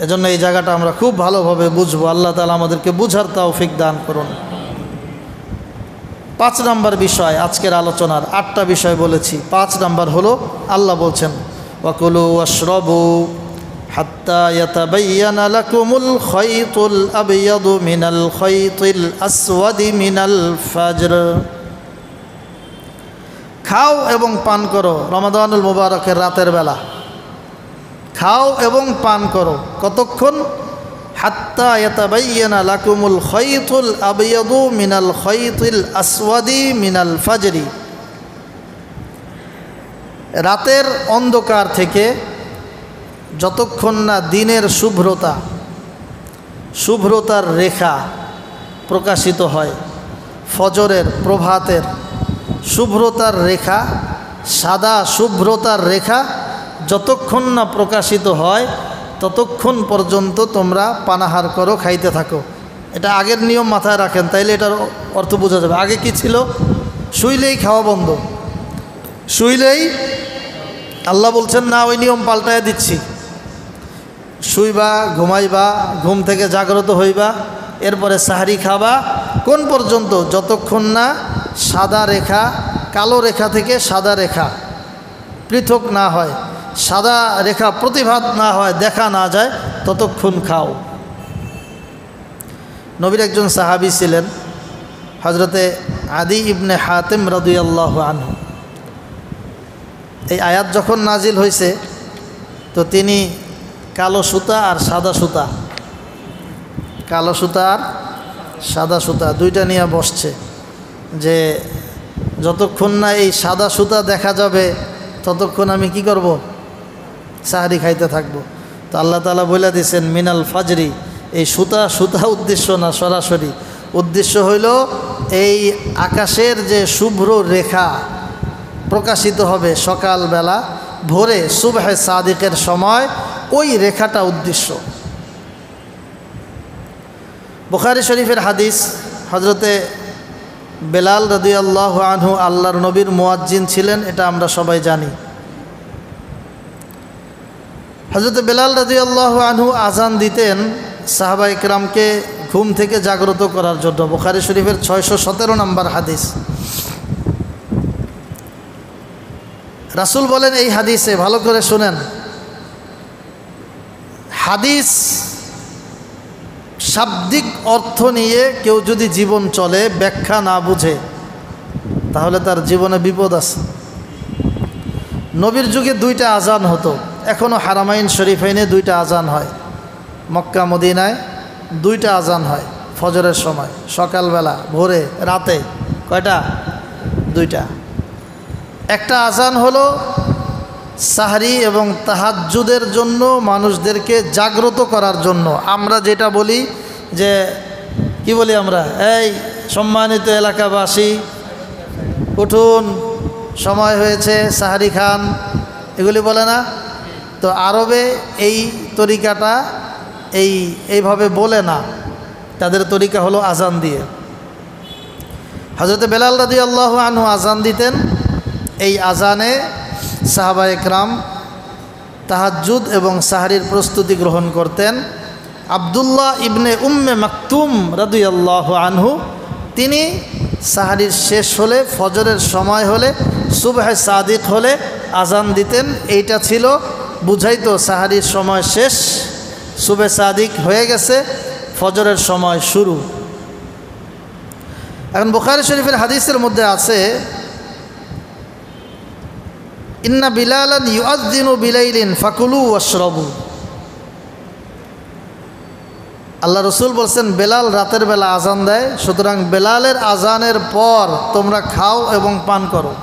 এজন্য এই জায়গাটা আমরা খুব ভালোভাবে বুঝবো। আল্লাহ তাআলা আমাদেরকে বুঝার তৌফিক দান করুন। 5 নম্বর বিষয় আজকের আলোচনার, 8টা বিষয় বলেছি, 5 নম্বর হলো আল্লাহ বলছেন ওয়াকুলু ওয়াশরাবু হাত্তা ইয়াতাবায়্যানা লাকুমুল খায়তুল আবয়াদু মিনাল খায়তিল আসওয়াদি মিনাল ফাজর। খাও এবং পান করো রমাদানুল মুবারকের রাতের বেলা। খাও এবং পান করো কতক্ষণ? হাত্তা ইয়াতাবায়্যানা লাকুমুল খায়তুল আবয়াদু মিনাল খায়তিল আসওয়াদি মিনাল ফাজরি। রাতের অন্ধকার থেকে যতক্ষণ না দিনের শুভ্রতার রেখা প্রকাশিত হয়, ফজরের, প্রভাতের শুভ্রতার রেখা, সাদা শুভ্রতার রেখা যতক্ষণ না প্রকাশিত হয় ততক্ষণ পর্যন্ত তোমরা পানাহার করো, খাইতে থাকো। এটা আগের নিয়ম মাথায় রাখেন, তাইলে এটার অর্থ বোঝা যাবে। আগে কি ছিল? শুইলেই খাওয়া বন্ধ, শুইলেই। আল্লাহ বলছেন না, ওই নিয়ম পাল্টায় দিচ্ছি। শুইবা, ঘুমাইবা, ঘুম থেকে জাগ্রত হইবা, এরপরে সাহারি খাবা। কোন পর্যন্ত? যতক্ষণ না সাদা রেখা কালো রেখা থেকে সাদা রেখা পৃথক না হয়, সাদা রেখা প্রতিভাত না হয়, দেখা না যায়, ততক্ষণ খাও। নবীর একজন সাহাবী ছিলেন হযরতে আদি ইবনে হাতেম রাদিয়াল্লাহু আনহু। এই আয়াত যখন নাজিল হয়েছে তো তিনি কালো সুতা আর সাদা সুতা, কালো সুতা আর সাদা সুতা দুইটা নিয়ে বসছে, যে যতক্ষণ না এই সাদা সুতা দেখা যাবে ততক্ষণ আমি কি করব? সাহারি খাইতে থাকবো। তো আল্লাহ তাআলা বলে দিয়েছেন মিনাল ফাজরি। এই সুতা উদ্দেশ্য না, সরাসরি উদ্দেশ্য হইল এই আকাশের যে শুভ্র রেখা প্রকাশিত হবে সকালবেলা, ভোরে, সুবহে সাদিকের সময়, ওই রেখাটা উদ্দেশ্য। বুখারী শরীফের হাদিস, হযরতে বেলাল রাদিয়াল্লাহু আনহু আল্লাহর নবীর মুয়াজ্জিন ছিলেন, এটা আমরা সবাই জানি। হযরতে বেলাল রাদিয়াল্লাহু আনহু আজান দিতেন সাহাবা ইকরামকে ঘুম থেকে জাগ্রত করার জন্য। বুখারী শরীফের 617 নম্বর হাদিস। রাসূল বলেন এই হাদিসে, ভালো করে শুনেন, হাদিস শাব্দিক অর্থ নিয়ে কেউ যদি জীবন চলে, ব্যাখ্যা না বুঝে, তাহলে তার জীবনে বিপদ আছে। নবীর যুগে 2টা আজান হতো, এখনও হারামাইন শরীফাইনে 2টা আজান হয়, মক্কা মদিনায় 2টা আজান হয় ফজরের সময়, সকালবেলা, ভোরে, রাতে। কয়টা? 2টা। একটা আজান হলো সাহরি এবং তাহাজ্জুদের জন্য, মানুষদেরকে জাগ্রত করার জন্য। আমরা যেটা বলি যে কি বলি আমরা, এই সম্মানিত এলাকাবাসী উঠুন, সময় হয়েছে, সাহরি খান, এগুলি বলে না? তো আরবে এই তরিকাটা এইভাবে বলে না, তাদের তরিকা হলো আজান দিয়ে। হযরত বেলাল রাদিয়াল্লাহু আনহু আজান দিতেন। এই আজানে সাহাবা একরাম তাহাজ্জুদ এবং সাহরির প্রস্তুতি গ্রহণ করতেন। আব্দুল্লাহ ইবনে উম্মে মাকতুম রাদিয়াল্লাহু আনহু তিনি সাহরির শেষ হলে, ফজরের সময় হলে, সুবহে সাদিক হলে আজান দিতেন। এইটা ছিল বুঝাইতো সাহরির সময় শেষ, সুবহে সাদিক হয়ে গেছে, ফজরের সময় শুরু। এখন বুখারী শরীফের হাদিসের মধ্যে আছে, ইন্না বিলালান ইউআযযিনু বিলাইলিন ফাকুলু ওয়াশরাবু। আল্লাহ রসুল বলছেন বেলাল রাতের বেলা আজান দেয়, সুতরাং বেলালের আজানের পর তোমরা খাও এবং পান করো।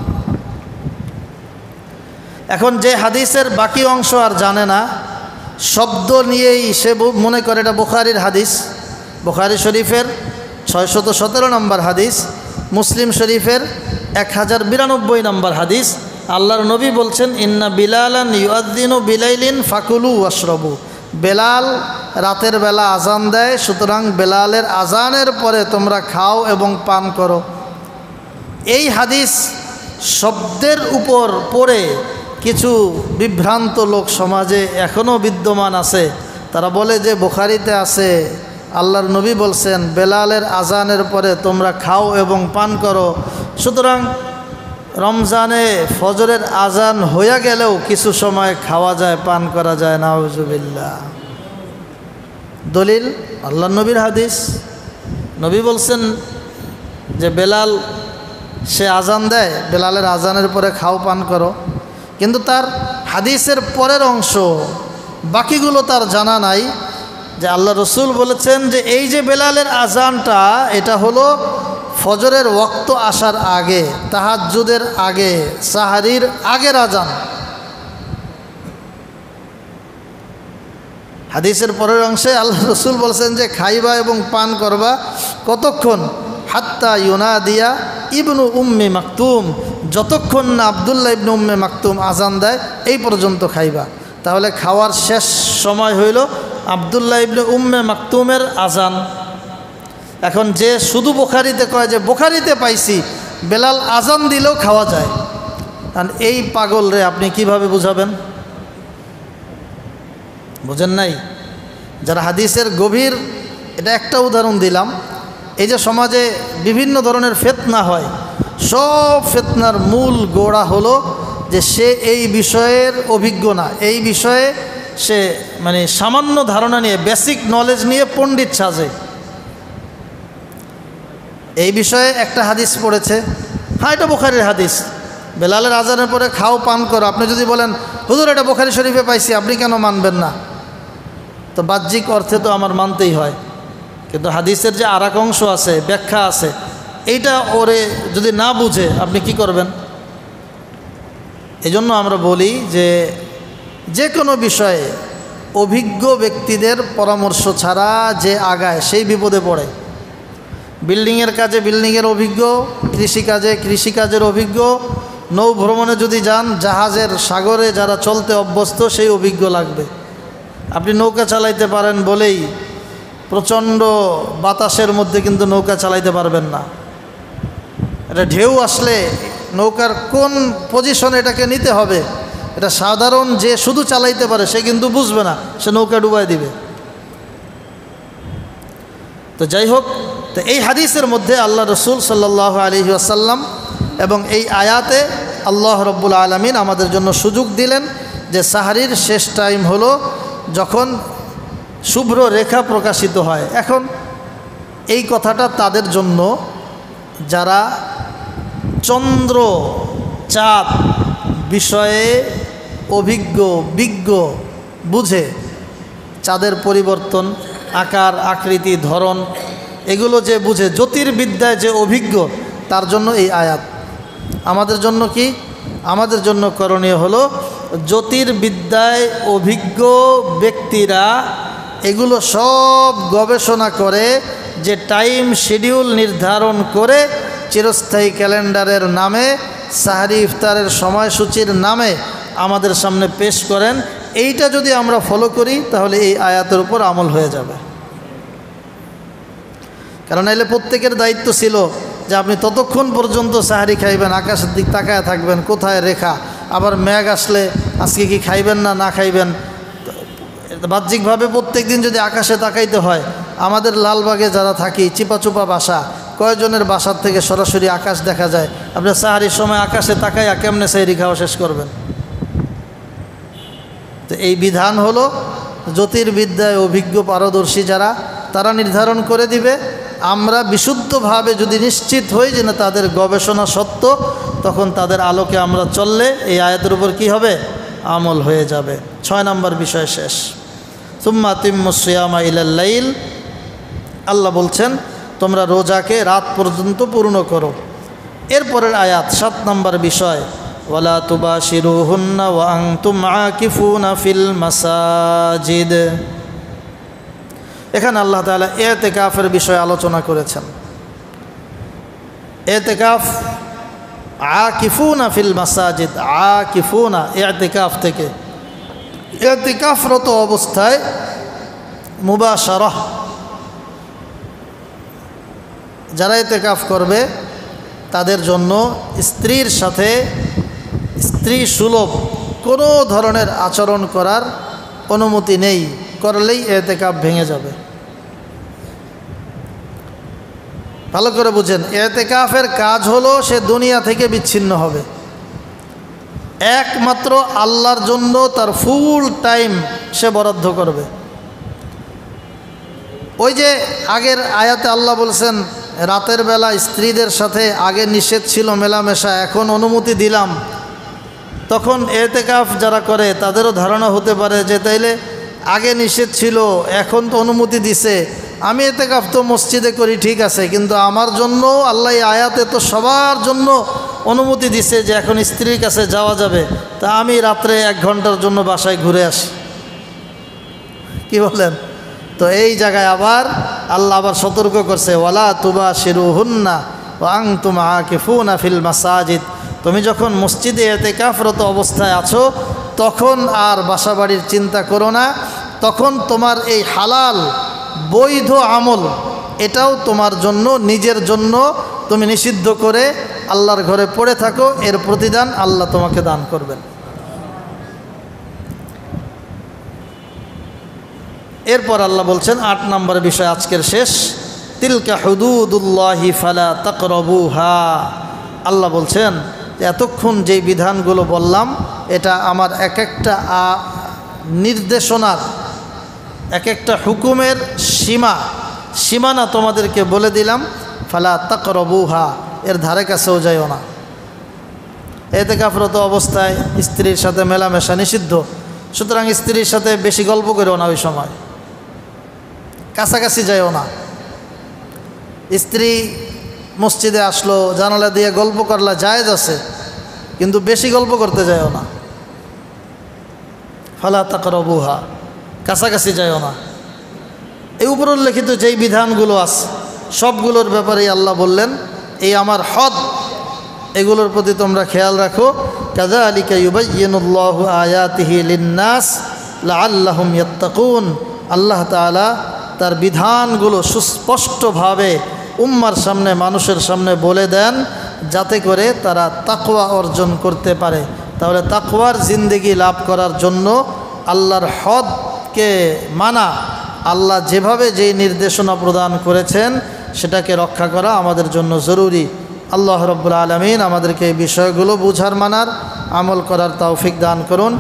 এখন যে হাদিসের বাকি অংশ আর জানে না, শব্দ নিয়েই সে মনে করে এটা বুখারীর হাদিস। বুখারী শরীফের 617 নম্বর হাদিস, মুসলিম শরীফের 1092 নম্বর হাদিস। আল্লাহর নবী বলছেন, ইন্না বিলালান ইউআযযিনু বিলাইলিন ফাকুলু ওয়াশরাবু। বেলাল রাতের বেলা আজান দেয়, সুতরাং বেলালের আজানের পরে তোমরা খাও এবং পান করো। এই হাদিস শব্দের উপর পড়ে কিছু বিভ্রান্ত লোক সমাজে এখনও বিদ্যমান আছে। তারা বলে যে বুখারীতে আছে, আল্লাহর নবী বলছেন বেলালের আজানের পরে তোমরা খাও এবং পান করো, সুতরাং রমজানে ফজরের আজান হইয়া গেলেও কিছু সময় খাওয়া যায়, পান করা যায়। নাউজুবিল্লাহ। দলিল আল্লাহর নবীর হাদিস। নবী বলছেন যে বেলাল সে আজান দেয়, বেলালের আজানের পরে খাও পান করো, কিন্তু তার হাদিসের পরের অংশ বাকিগুলো তার জানা নাই। যে আল্লাহ রসুল বলেছেন যে এই যে বেলালের আজানটা, এটা হলো ফজরের ওয়াক্ত আসার আগে, তাহাজ্জুদের আগে, সাহারির আগের আজান। হাদিসের পরের অংশে আল্লাহ রসুল বলছেন যে খাইবা এবং পান করবা কতক্ষণ? হাত্তা ইউনাদিয়া ইবনু উম্মে মাকতুম, যতক্ষণ না আব্দুল্লাহ ইবনু উম্মে মাকতুম আজান দেয় এই পর্যন্ত খাইবা। তাহলে খাওয়ার শেষ সময় হইল আব্দুল্লাহ ইবনে উম্মে মাকতুমের আজান। এখন যে শুধু বুখারীতে কয় যে বুখারীতে পাইছি বেলাল আজান দিলেও খাওয়া যায়, কারণ এই পাগল রে আপনি কিভাবে বুঝাবেন? বুঝেন নাই? যারা হাদিসের গভীর, এটা একটা উদাহরণ দিলাম। এই যে সমাজে বিভিন্ন ধরনের ফিতনা হয়, সব ফিতনার মূল গোড়া হলো যে সে এই বিষয়ের অভিজ্ঞ না, এই বিষয়ে সে মানে সামান্য ধারণা নিয়ে, বেসিক নলেজ নিয়ে পণ্ডিত সাজে। এই বিষয়ে একটা হাদিস পড়েছে, হ্যাঁ এটা বুখারীর হাদিস, বেলালের আজানের পরে খাও পান করো। আপনি যদি বলেন হুজুর এটা বুখারী শরীফে পাইছি, আপনি কেন মানবেন না? তো বাহ্যিক অর্থে তো আমার মানতেই হয়, কিন্তু হাদিসের যে আর এক অংশ আছে, ব্যাখ্যা আছে, এইটা ওরে যদি না বুঝে আপনি কি করবেন? এই জন্য আমরা বলি যে কোনো বিষয়ে অভিজ্ঞ ব্যক্তিদের পরামর্শ ছাড়া যে আগায় সেই বিপদে পড়ে। বিল্ডিংয়ের কাজে বিল্ডিংয়ের অভিজ্ঞ, কৃষিকাজে কৃষিকাজের অভিজ্ঞ, নৌ ভ্রমণে যদি যান, জাহাজের সাগরে যারা চলতে অভ্যস্ত সেই অভিজ্ঞ লাগবে। আপনি নৌকা চালাইতে পারেন বলেই প্রচণ্ড বাতাসের মধ্যে কিন্তু নৌকা চালাইতে পারবেন না। এটা ঢেউ আসলে নৌকার কোন পজিশনে এটাকে নিতে হবে, এটা সাধারণ যে শুধু চালাইতে পারে সে কিন্তু বুঝবে না, সে নৌকা ডুবাই দিবে। তো যাই হোক, তো এই হাদিসের মধ্যে আল্লাহ রসুল সাল্লাল্লাহু আলাইহি ওয়াসাল্লাম এবং এই আয়াতে আল্লাহ রব্বুল আলামিন আমাদের জন্য সুযোগ দিলেন যে সাহারির শেষ টাইম হলো যখন শুভ্র রেখা প্রকাশিত হয়। এখন এই কথাটা তাদের জন্য যারা চন্দ্র চাঁদ বিষয়ে বিজ্ঞ বুঝে, চাঁদের পরিবর্তন, আকার আকৃতি ধরন এগুলো যে বুঝে, জ্যোতির্বিদ্যায় যে অভিজ্ঞ, তার জন্য এই আয়াত। আমাদের জন্য কি? আমাদের জন্য করণীয় হলো জ্যোতির্বিদ্যায় অভিজ্ঞ ব্যক্তিরা এগুলো সব গবেষণা করে, যে টাইম শিডিউল নির্ধারণ করে চিরস্থায়ী ক্যালেন্ডারের নামে, সাহারি ইফতারের সময়সূচির নামে আমাদের সামনে পেশ করেন। এইটা যদি আমরা ফলো করি তাহলে এই আয়াতের উপর আমল হয়ে যাবে। কারণ এলে প্রত্যেকের দায়িত্ব ছিল যে আপনি ততক্ষণ পর্যন্ত সাহারি খাইবেন, আকাশের দিক তাকায় থাকবেন কোথায় রেখা, আবার মেঘ আসলে আজকে কি খাইবেন না না খাইবেন। বাহ্যিকভাবে প্রত্যেক দিন যদি আকাশে তাকাইতে হয়, আমাদের লালবাগে যারা থাকি চিপাচুপা বাসা, কয়জনের বাসার থেকে সরাসরি আকাশ দেখা যায়? আপনি সাহারির সময় আকাশে তাকাইয়া কেমনে সাহারি খাওয়া শেষ করবেন? তো এই বিধান হলো জ্যোতির্বিদ্যায় অভিজ্ঞ পারদর্শী যারা, তারা নির্ধারণ করে দিবে। আমরা বিশুদ্ধভাবে যদি নিশ্চিত হই যে না তাদের গবেষণা সত্য, তখন তাদের আলোকে আমরা চললে এই আয়াতের উপর কি হবে? আমল হয়ে যাবে। 6 নম্বর বিষয় শেষ। সুম্মা আতিম্মুস সিয়ামা ইলাল লাইল, আল্লাহ বলছেন তোমরা রোজাকে রাত পর্যন্ত পূর্ণ করো। এরপরের আয়াত 7 নম্বর বিষয়, ওয়ালা তুবাশিরুহুন্না ওয়া আনতুম আকিফুনা ফিল মাসাজিদ। এখানে আল্লাহ তাআলা ইতিকাফের বিষয়ে আলোচনা করেছেন। ইতিকাফ আকিফুনা ফিল মাসাজিদ, আকিফুনা ইতিকাফ থেকে ইতিকাফরত অবস্থায় মুবাশারাহ, যারা ইতিকাফ করবে তাদের জন্য স্ত্রীর সাথে স্ত্রী সুলভ কোনো ধরনের আচরণ করার অনুমতি নেই, করলেই ইতিকাফ ভেঙে যাবে। ভালো করে বুঝেন, ইতিকাফের কাজ হলো সে দুনিয়া থেকে বিচ্ছিন্ন হবে, একমাত্র আল্লাহর জন্য তার ফুল টাইম সে বরাদ্দ করবে। ওই যে আগের আয়াতে আল্লাহ বলছেন রাতের বেলা স্ত্রীদের সাথে আগে নিষেধ ছিল মেলামেশা, এখন অনুমতি দিলাম। তখন ইতিকাফ যারা করে তাদেরও ধারণা হতে পারে যে তাইলে আগে নিষেধ ছিল, এখন তো অনুমতি দিছে, আমি ইতিকাফ তো মসজিদে করি ঠিক আছে, কিন্তু আমার জন্য আল্লাহ এই আয়াতে তো সবার জন্য অনুমতি দিছে যে এখন স্ত্রীর কাছে যাওয়া যাবে, তা আমি রাত্রে 1 ঘন্টার জন্য বাসায় ঘুরে আসি। কি বলেন? তো এই জায়গায় আবার আল্লাহ আবার সতর্ক করছে, ওয়ালা তুবাশিরুহুন্না ওয়া আনতুম আকিফুনা ফিল মাসাজিদ। তুমি যখন মসজিদে ইতিকাফরত অবস্থায় আছো তখন আর বাসাবাড়ির চিন্তা করো না, তখন তোমার এই হালাল বৈধ আমল এটাও তোমার জন্য, নিজের জন্য তুমি নিষিদ্ধ করে আল্লাহর ঘরে পড়ে থাকো, এর প্রতিদান আল্লাহ তোমাকে দান করবেন। এরপর আল্লাহ বলছেন 8 নম্বর বিষয় আজকের শেষ, তিলকা হুদুদুল্লাহি ফালা তাকরাবুহা। আল্লাহ বলছেন এতক্ষণ যেই বিধানগুলো বললাম এটা আমার এক একটা নির্দেশনার, এক একটা হুকুমের সীমানা তোমাদেরকে বলে দিলাম। ফালা তাকরাবুহা, এর ধারে কাছেও যাইও না। ইতিকাফরত অবস্থায় স্ত্রীর সাথে মেলামেশা নিষিদ্ধ, সুতরাং স্ত্রীর সাথে বেশি গল্প করো না, ওই সময় কাছাকাছি যাইও না। স্ত্রী মসজিদে আসলো, জানালা দিয়ে গল্প করলা জায়েজ আছে, কিন্তু বেশি গল্প করতে যাইও না। ফালা তাকরাবুহা, কাছাকাছি যাইও না। এই উপর উল্লেখিত যেই বিধানগুলো আছে সবগুলোর ব্যাপারেই আল্লাহ বললেন এই আমার হদ, এগুলোর প্রতি তোমরা খেয়াল রাখো। কাযালিকা ইউবায়্যিনুল্লাহু আয়াতিহি লিন্নাস লাআল্লাহুম ইয়াত্তাকুন। আল্লাহ তাআলা তার বিধানগুলো সুস্পষ্টভাবে উম্মার সামনে, মানুষের সামনে বলে দেন যাতে করে তারা তাকওয়া অর্জন করতে পারে। তাহলে তাকওয়ার জিন্দেগি লাভ করার জন্য আল্লাহর হদকে মানা, আল্লাহ যেভাবে যেই নির্দেশনা প্রদান করেছেন সেটাকে রক্ষা করা আমাদের জন্য জরুরি। আল্লাহ রাব্বুল আলামিন আমাদেরকে এই বিষয়গুলো বুঝার, মানার, আমল করার তৌফিক দান করুন।